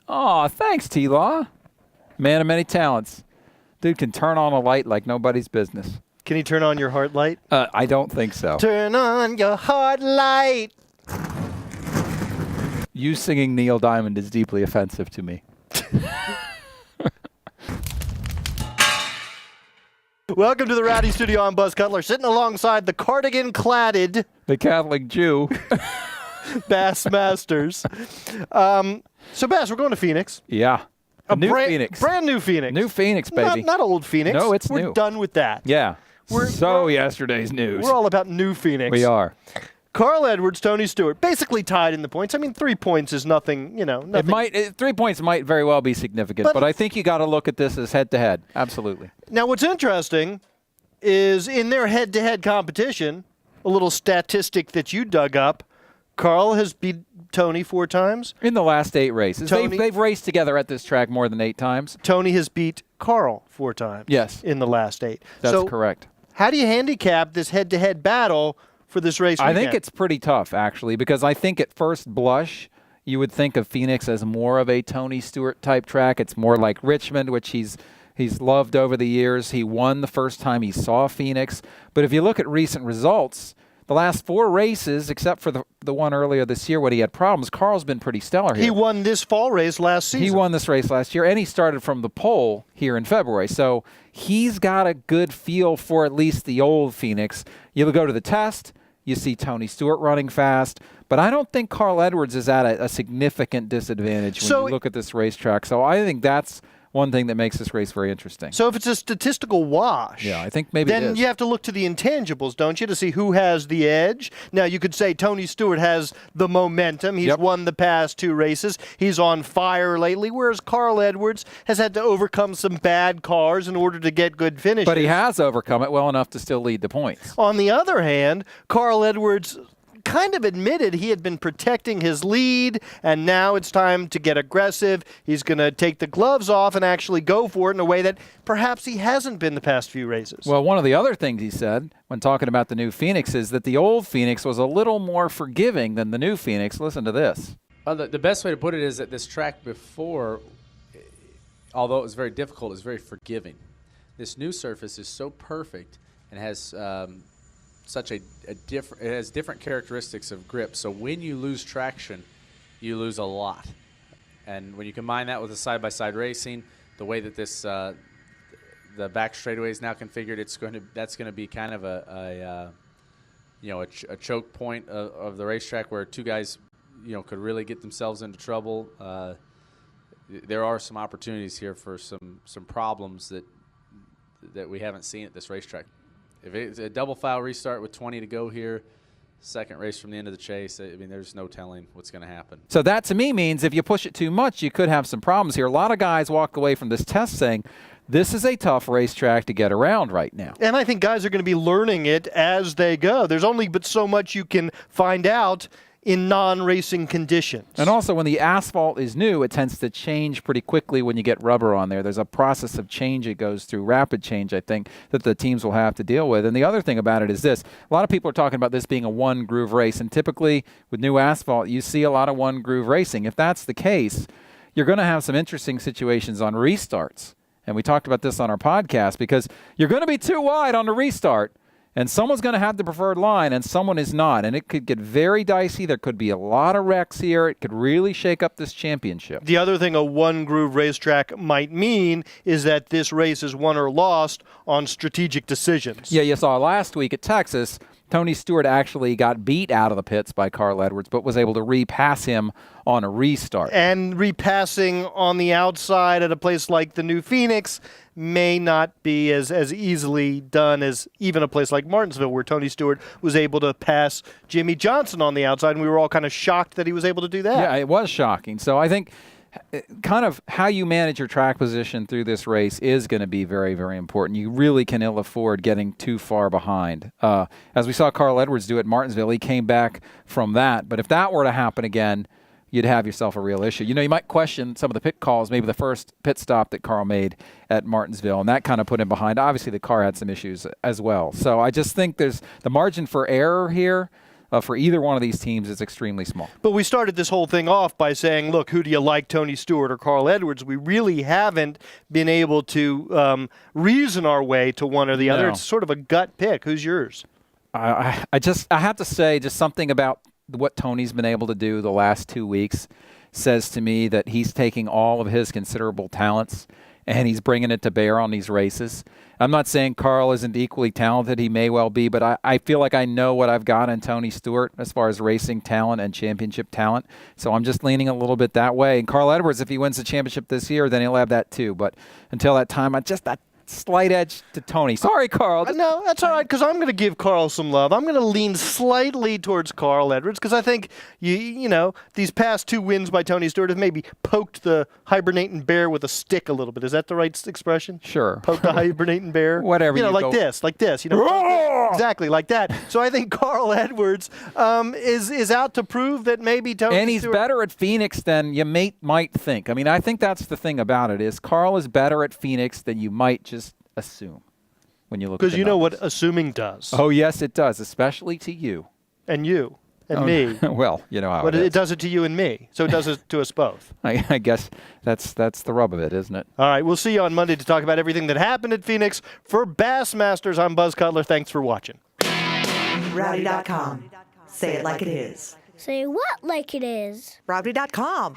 Oh, thanks, T-Law. Man of many talents. Dude can turn on a light like nobody's business. Can he turn on your heart light? I don't think so. Turn on your heart light. You singing Neil Diamond is deeply offensive to me. Welcome to the Rowdy Studio. I'm Buzz Cutler, sitting alongside the cardigan-cladded The Catholic Jew. Bass Masters. So, Bass, we're going to Phoenix. Yeah. Phoenix. Brand new Phoenix. New Phoenix, baby. Not old Phoenix. No, it's we're new. We're done with that. Yeah. We're yesterday's news. We're all about new Phoenix. We are. Carl Edwards, Tony Stewart, basically tied in the points. I mean, 3 points is nothing, nothing. 3 points might very well be significant, but I think you got to look at this as head-to-head. Absolutely. Now, what's interesting is in their head-to-head competition, a little statistic that you dug up, Carl has beat Tony 4 times. In the last 8 races. They've raced together at this track more than 8 times. Tony has beat Carl 4 times. Yes. In the last 8. That's correct. How do you handicap this head-to-head battle for this race weekend? I think it's pretty tough, actually, because I think at first blush, you would think of Phoenix as more of a Tony Stewart type track. It's more like Richmond, which he's loved over the years. He won the first time he saw Phoenix. But if you look at recent results, the last 4 races, except for the one earlier this year when he had problems, Carl's been pretty stellar here. He won this fall race last season. He won this race last year, and he started from the pole here in February. So he's got a good feel for at least the old Phoenix. You'll go to the test, you see Tony Stewart running fast, but I don't think Carl Edwards is at a significant disadvantage when you look at this racetrack. So I think that's one thing that makes this race very interesting. So if it's a statistical wash, yeah, I think maybe then you have to look to the intangibles, don't you, to see who has the edge. Now, you could say Tony Stewart has the momentum. He's won the past 2 races. He's on fire lately, whereas Carl Edwards has had to overcome some bad cars in order to get good finishes. But he has overcome it well enough to still lead the points. On the other hand, Carl Edwards kind of admitted he had been protecting his lead, and now it's time to get aggressive. He's going to take the gloves off and actually go for it in a way that perhaps he hasn't been the past few races. Well, one of the other things he said when talking about the new Phoenix is that the old Phoenix was a little more forgiving than the new Phoenix. Listen to this. Well, the best way to put it is that this track before, although it was very difficult, is very forgiving. This new surface is so perfect and has it has different characteristics of grip. So when you lose traction, you lose a lot. And when you combine that with the side-by-side racing, the way that this the back straightaway is now configured, that's going to be kind of a choke point of the racetrack where 2 guys could really get themselves into trouble. There are some opportunities here for some problems that we haven't seen at this racetrack. If it's a double foul restart with 20 to go here, second race from the end of the chase, I mean, there's no telling what's going to happen. So that, to me, means if you push it too much, you could have some problems here. A lot of guys walk away from this test saying, this is a tough racetrack to get around right now. And I think guys are going to be learning it as they go. There's only but so much you can find out in non-racing conditions. And also, when the asphalt is new, it tends to change pretty quickly when you get rubber on there. There's a process of change it goes through, rapid change, I think, that the teams will have to deal with. And the other thing about it is this. A lot of people are talking about this being a one-groove race, and typically with new asphalt, you see a lot of one-groove racing. If that's the case, you're going to have some interesting situations on restarts. And we talked about this on our podcast because you're going to be too wide on the restart, and someone's going to have the preferred line, and someone is not. And it could get very dicey. There could be a lot of wrecks here. It could really shake up this championship. The other thing a one-groove racetrack might mean is that this race is won or lost on strategic decisions. Yeah, you saw last week at Texas, Tony Stewart actually got beat out of the pits by Carl Edwards, but was able to repass him on a restart. And repassing on the outside at a place like the new Phoenix may not be as easily done as even a place like Martinsville, where Tony Stewart was able to pass Jimmy Johnson on the outside, and we were all kind of shocked that he was able to do that. Yeah, it was shocking. So I think kind of how you manage your track position through this race is going to be very, very important. You really can ill afford getting too far behind. As we saw Carl Edwards do at Martinsville, he came back from that. But if that were to happen again, you'd have yourself a real issue. You know, you might question some of the pit calls, maybe the first pit stop that Carl made at Martinsville, and that kind of put him behind. Obviously, the car had some issues as well. So I just think there's the margin for error here for either one of these teams is extremely small. But we started this whole thing off by saying, look, who do you like, Tony Stewart or Carl Edwards? We really haven't been able to reason our way to one or the other. No. It's sort of a gut pick. Who's yours? I have to say just something about what Tony's been able to do the last 2 weeks says to me that he's taking all of his considerable talents and he's bringing it to bear on these races. I'm not saying Carl isn't equally talented. He may well be, but I feel like I know what I've got in Tony Stewart as far as racing talent and championship talent. So I'm just leaning a little bit that way. And Carl Edwards, if he wins the championship this year, then he'll have that too. But until that time, that slight edge to Tony. Sorry, Carl. No, that's all right, because I'm going to give Carl some love. I'm going to lean slightly towards Carl Edwards, because I think, you know, these past 2 wins by Tony Stewart have maybe poked the hibernating bear with a stick a little bit. Is that the right expression? Sure. Poke the hibernating bear? Whatever. You know, you like this, you know. Exactly, like that. So I think Carl Edwards is out to prove that maybe Tony And he's Stewart better at Phoenix than you might think. I mean, I think that's the thing about it is Carl is better at Phoenix than you might just assume when you look at the because you know what numbers. assuming does. Oh, yes, it does, especially to you. And you. And Oh, me. Well, you know how But it is. it does it to you and me. So it does it to us both. I guess that's the rub of it, isn't it? All right, we'll see you on Monday to talk about everything that happened at Phoenix. For Bassmasters, I'm Buzz Cutler. Thanks for watching. Rowdy.com. Say it like it is. Say what like it is? Rowdy.com.